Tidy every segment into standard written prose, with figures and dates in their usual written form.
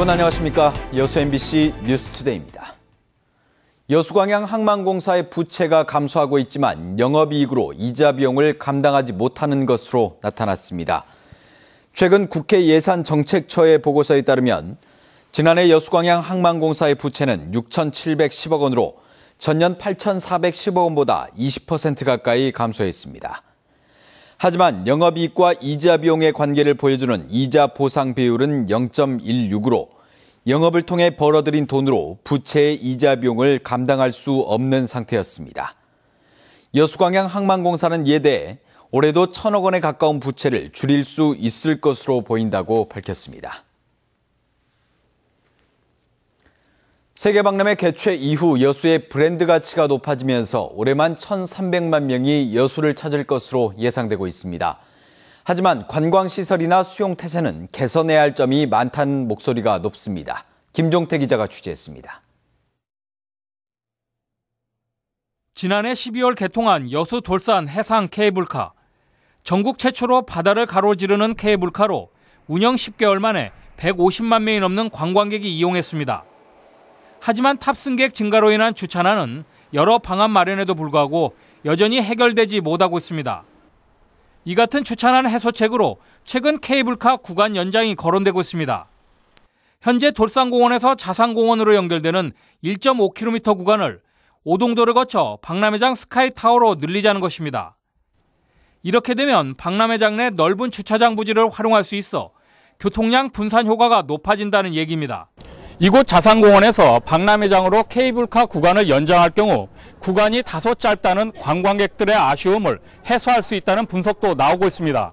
여러분 안녕하십니까? 여수 MBC 뉴스투데이입니다. 여수광양 항만공사의 부채가 감소하고 있지만 영업이익으로 이자 비용을 감당하지 못하는 것으로 나타났습니다. 최근 국회 예산정책처의 보고서에 따르면 지난해 여수광양 항만공사의 부채는 6,710억 원으로 전년 8,410억 원보다 20% 가까이 감소했습니다. 하지만 영업이익과 이자 비용의 관계를 보여주는 이자 보상 비율은 0.16으로 영업을 통해 벌어들인 돈으로 부채의 이자 비용을 감당할 수 없는 상태였습니다. 여수광양 항만공사는 이에 대해 올해도 1,000억 원에 가까운 부채를 줄일 수 있을 것으로 보인다고 밝혔습니다. 세계박람회 개최 이후 여수의 브랜드 가치가 높아지면서 올해만 1,300만 명이 여수를 찾을 것으로 예상되고 있습니다. 하지만 관광시설이나 수용태세는 개선해야 할 점이 많다는 목소리가 높습니다. 김종태 기자가 취재했습니다. 지난해 12월 개통한 여수 돌산 해상 케이블카. 전국 최초로 바다를 가로지르는 케이블카로 운영 10개월 만에 150만 명이 넘는 관광객이 이용했습니다. 하지만 탑승객 증가로 인한 주차난은 여러 방안 마련에도 불구하고 여전히 해결되지 못하고 있습니다. 이 같은 주차난 해소책으로 최근 케이블카 구간 연장이 거론되고 있습니다. 현재 돌산공원에서 자산공원으로 연결되는 1.5km 구간을 오동도를 거쳐 박람회장 스카이타워로 늘리자는 것입니다. 이렇게 되면 박람회장 내 넓은 주차장 부지를 활용할 수 있어 교통량 분산 효과가 높아진다는 얘기입니다. 이곳 자산공원에서 박람회장으로 케이블카 구간을 연장할 경우 구간이 다소 짧다는 관광객들의 아쉬움을 해소할 수 있다는 분석도 나오고 있습니다.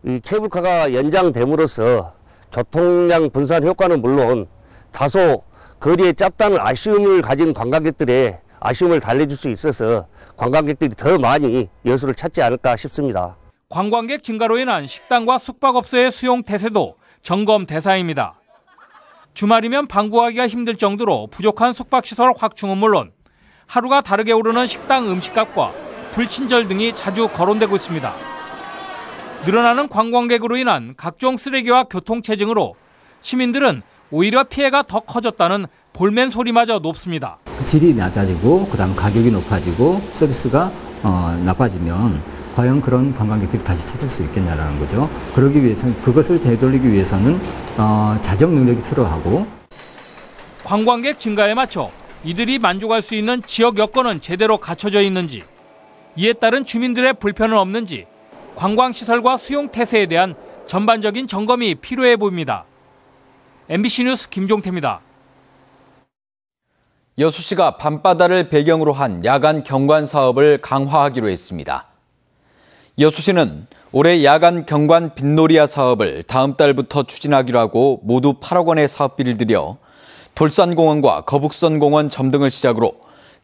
이 케이블카가 연장됨으로써 교통량 분산 효과는 물론 다소 거리에 짧다는 아쉬움을 가진 관광객들의 아쉬움을 달래줄 수 있어서 관광객들이 더 많이 여수를 찾지 않을까 싶습니다. 관광객 증가로 인한 식당과 숙박업소의 수용 태세도 점검 대상입니다. 주말이면 방문하기가 힘들 정도로 부족한 숙박시설 확충은 물론 하루가 다르게 오르는 식당 음식값과 불친절 등이 자주 거론되고 있습니다. 늘어나는 관광객으로 인한 각종 쓰레기와 교통체증으로 시민들은 오히려 피해가 더 커졌다는 볼멘 소리마저 높습니다. 질이 낮아지고 그다음 가격이 높아지고 서비스가 나빠지면 과연 그런 관광객들이 다시 찾을 수 있겠냐라는 거죠. 그러기 위해서는 그것을 되돌리기 위해서는 자정 능력이 필요하고 관광객 증가에 맞춰 이들이 만족할 수 있는 지역 여건은 제대로 갖춰져 있는지, 이에 따른 주민들의 불편은 없는지 관광시설과 수용 태세에 대한 전반적인 점검이 필요해 보입니다. MBC 뉴스 김종태입니다. 여수시가 밤바다를 배경으로 한 야간 경관 사업을 강화하기로 했습니다. 여수시는 올해 야간 경관 빛놀이야 사업을 다음 달부터 추진하기로 하고 모두 8억 원의 사업비를 들여 돌산공원과 거북선공원 점등을 시작으로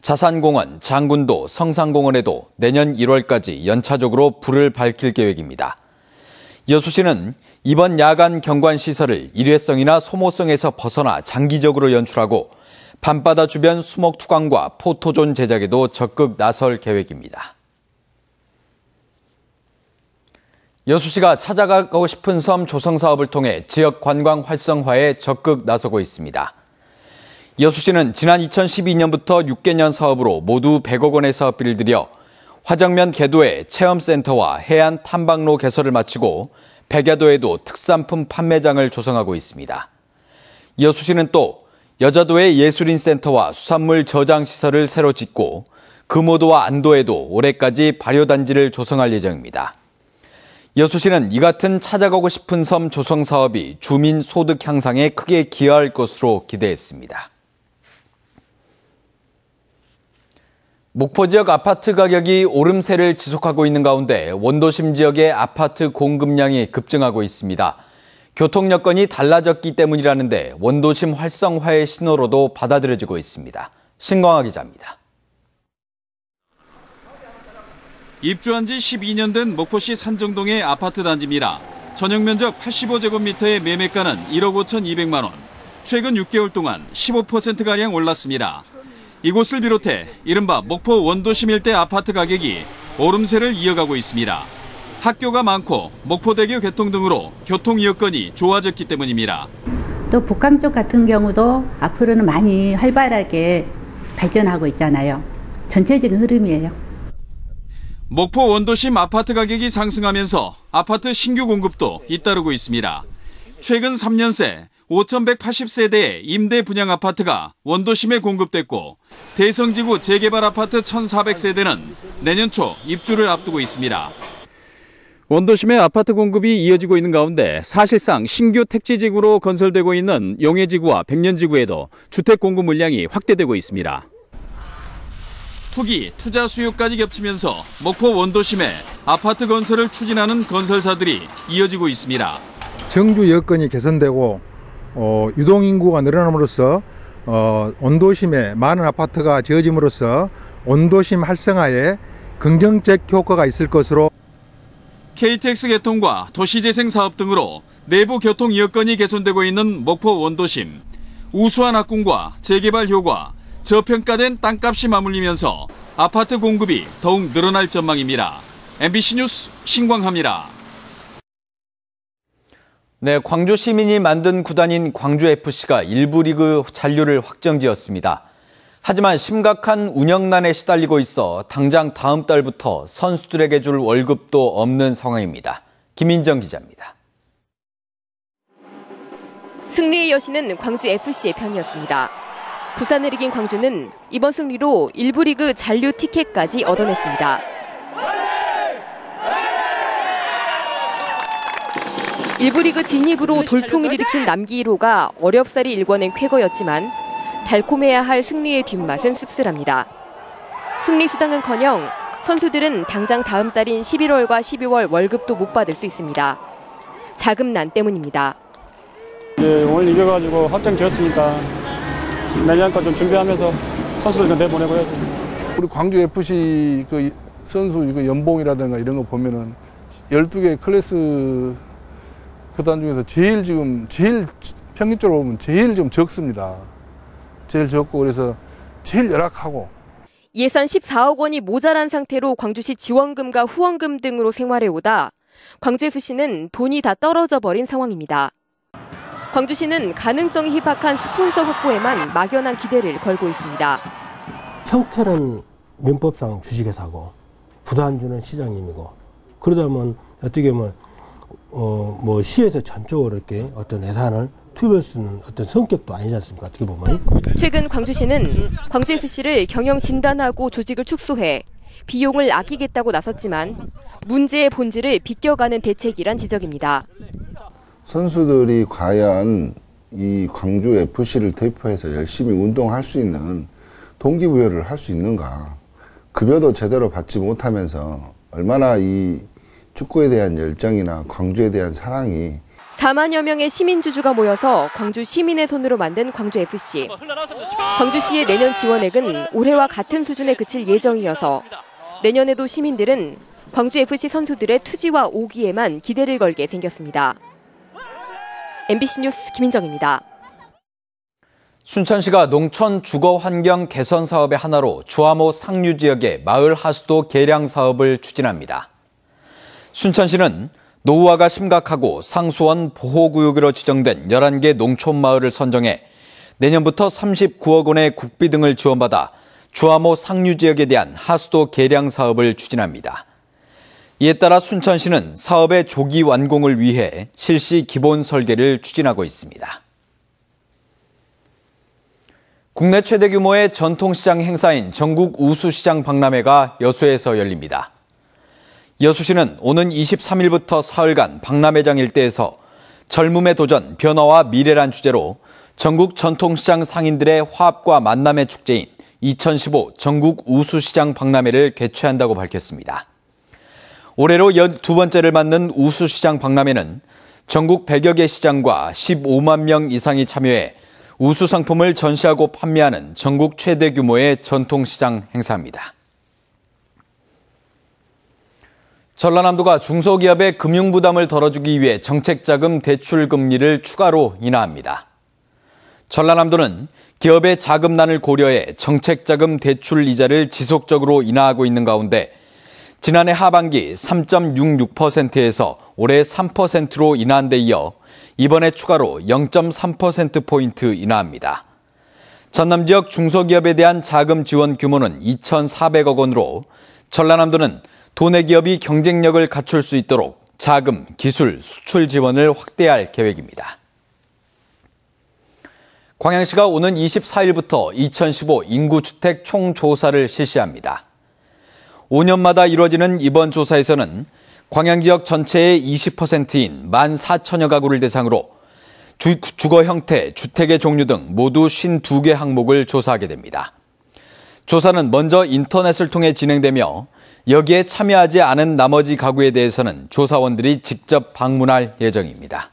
자산공원, 장군도, 성산공원에도 내년 1월까지 연차적으로 불을 밝힐 계획입니다. 여수시는 이번 야간 경관 시설을 일회성이나 소모성에서 벗어나 장기적으로 연출하고 밤바다 주변 수목 투광과 포토존 제작에도 적극 나설 계획입니다. 여수시가 찾아가고 싶은 섬 조성 사업을 통해 지역 관광 활성화에 적극 나서고 있습니다. 여수시는 지난 2012년부터 6개년 사업으로 모두 100억 원의 사업비를 들여 화정면 개도에 체험센터와 해안 탐방로 개설을 마치고 백야도에도 특산품 판매장을 조성하고 있습니다. 여수시는 또 여자도에 예술인센터와 수산물 저장시설을 새로 짓고 금오도와 안도에도 올해까지 발효단지를 조성할 예정입니다. 여수시는 이 같은 찾아가고 싶은 섬 조성 사업이 주민 소득 향상에 크게 기여할 것으로 기대했습니다. 목포 지역 아파트 가격이 오름세를 지속하고 있는 가운데 원도심 지역의 아파트 공급량이 급증하고 있습니다. 교통 여건이 달라졌기 때문이라는데 원도심 활성화의 신호로도 받아들여지고 있습니다. 신광하 기자입니다. 입주한 지 12년 된 목포시 산정동의 아파트 단지입니다. 전용 면적 85제곱미터의 매매가는 1억 5,200만 원. 최근 6개월 동안 15%가량 올랐습니다. 이곳을 비롯해 이른바 목포 원도심 일대 아파트 가격이 오름세를 이어가고 있습니다. 학교가 많고 목포대교 개통 등으로 교통 여건이 좋아졌기 때문입니다. 또 북한 쪽 같은 경우도 앞으로는 많이 활발하게 발전하고 있잖아요. 전체적인 흐름이에요. 목포 원도심 아파트 가격이 상승하면서 아파트 신규 공급도 잇따르고 있습니다. 최근 3년 새 5,180세대의 임대 분양 아파트가 원도심에 공급됐고 대성지구 재개발 아파트 1,400세대는 내년 초 입주를 앞두고 있습니다. 원도심의 아파트 공급이 이어지고 있는 가운데 사실상 신규 택지지구로 건설되고 있는 용해지구와 백년지구에도 주택 공급 물량이 확대되고 있습니다. 투기, 투자 수요까지 겹치면서 목포 원도심에 아파트 건설을 추진하는 건설사들이 이어지고 있습니다. 정주 여건이 개선되고 유동인구가 늘어남으로써 원도심에 많은 아파트가 지어짐으로써 원도심 활성화에 긍정적 효과가 있을 것으로 KTX 개통과 도시재생 사업 등으로 내부 교통 여건이 개선되고 있는 목포 원도심. 우수한 학군과 재개발 효과, 저평가된 땅값이 맞물리면서 아파트 공급이 더욱 늘어날 전망입니다. MBC 뉴스 신광하입니다. 네, 광주 시민이 만든 구단인 광주FC가 1부 리그 잔류를 확정지었습니다. 하지만 심각한 운영난에 시달리고 있어 당장 다음 달부터 선수들에게 줄 월급도 없는 상황입니다. 김인정 기자입니다. 승리의 여신은 광주FC의 편이었습니다. 부산을 이긴 광주는 이번 승리로 1부 리그 잔류 티켓까지 얻어냈습니다. 1부 리그 진입으로 돌풍을 일으킨 남기 1호가 어렵사리 일궈낸 쾌거였지만 달콤해야 할 승리의 뒷맛은 씁쓸합니다. 승리 수당은커녕 선수들은 당장 다음 달인 11월과 12월 월급도 못 받을 수 있습니다. 자금난 때문입니다. 오늘 이겨가지고 확정 지었으니까 내년 거 좀 준비하면서 선수들 좀 내보내고 해야죠. 우리 광주FC 그 선수 연봉이라든가 이런 거 보면은 12개 클래스 구단 중에서 제일 평균적으로 보면 제일 좀 적습니다. 제일 적고 그래서 제일 열악하고. 예산 14억 원이 모자란 상태로 광주시 지원금과 후원금 등으로 생활해오다 광주FC는 돈이 다 떨어져 버린 상황입니다. 광주시는 가능성이 희박한 스폰서 확보에만 막연한 기대를 걸고 있습니다. 형태는 민법상 주식회사고 부담주는 시장님이고 그러다 보면 어떻게 보면 뭐 시에서 전적으로 이렇게 어떤 예산을 투입할 수 있는 어떤 성격도 아니지 않습니까? 어떻게 보면. 최근 광주시는 광주FC를 경영 진단하고 조직을 축소해 비용을 아끼겠다고 나섰지만 문제의 본질을 비껴가는 대책이란 지적입니다. 선수들이 과연 이 광주FC를 대표해서 열심히 운동할 수 있는 동기부여를 할 수 있는가. 급여도 제대로 받지 못하면서 얼마나 이 축구에 대한 열정이나 광주에 대한 사랑이 4만여 명의 시민주주가 모여서 광주 시민의 손으로 만든 광주FC. 광주시의 내년 지원액은 올해와 같은 수준에 그칠 예정이어서 내년에도 시민들은 광주FC 선수들의 투지와 오기에만 기대를 걸게 생겼습니다. MBC 뉴스 김인정입니다. 순천시가 농촌 주거 환경 개선 사업의 하나로 주암호 상류 지역의 마을 하수도 개량 사업을 추진합니다. 순천시는 노후화가 심각하고 상수원 보호구역으로 지정된 11개 농촌 마을을 선정해 내년부터 39억 원의 국비 등을 지원받아 주암호 상류 지역에 대한 하수도 개량 사업을 추진합니다. 이에 따라 순천시는 사업의 조기 완공을 위해 실시 기본 설계를 추진하고 있습니다. 국내 최대 규모의 전통시장 행사인 전국 우수시장 박람회가 여수에서 열립니다. 여수시는 오는 23일부터 사흘간 박람회장 일대에서 젊음의 도전, 변화와 미래란 주제로 전국 전통시장 상인들의 화합과 만남의 축제인 2015 전국 우수시장 박람회를 개최한다고 밝혔습니다. 올해로 12번째를 맞는 우수시장 박람회는 전국 100여 개 시장과 15만 명 이상이 참여해 우수 상품을 전시하고 판매하는 전국 최대 규모의 전통시장 행사입니다. 전라남도가 중소기업의 금융부담을 덜어주기 위해 정책자금 대출 금리를 추가로 인하합니다. 전라남도는 기업의 자금난을 고려해 정책자금 대출 이자를 지속적으로 인하하고 있는 가운데 지난해 하반기 3.66%에서 올해 3%로 인하한 데 이어 이번에 추가로 0.3%포인트 인하합니다. 전남 지역 중소기업에 대한 자금 지원 규모는 2,400억 원으로 전라남도는 도내 기업이 경쟁력을 갖출 수 있도록 자금, 기술, 수출 지원을 확대할 계획입니다. 광양시가 오는 24일부터 2015 인구주택 총조사를 실시합니다. 5년마다 이루어지는 이번 조사에서는 광양 지역 전체의 20%인 14,000여 가구를 대상으로 주거 형태, 주택의 종류 등 모두 52개 항목을 조사하게 됩니다. 조사는 먼저 인터넷을 통해 진행되며 여기에 참여하지 않은 나머지 가구에 대해서는 조사원들이 직접 방문할 예정입니다.